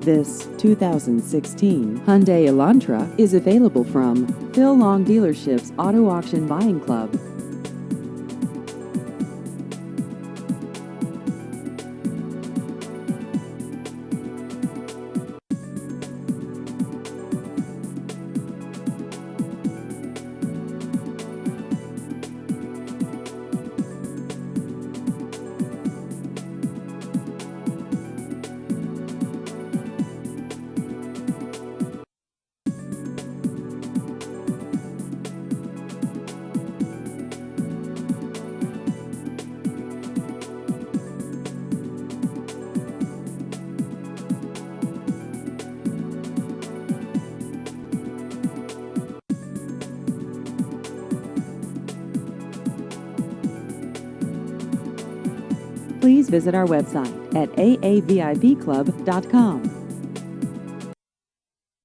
This 2016 Hyundai Elantra is available from Phil Long Dealerships Auto Auction Buying Club. Please visit our website at aavipclub.com.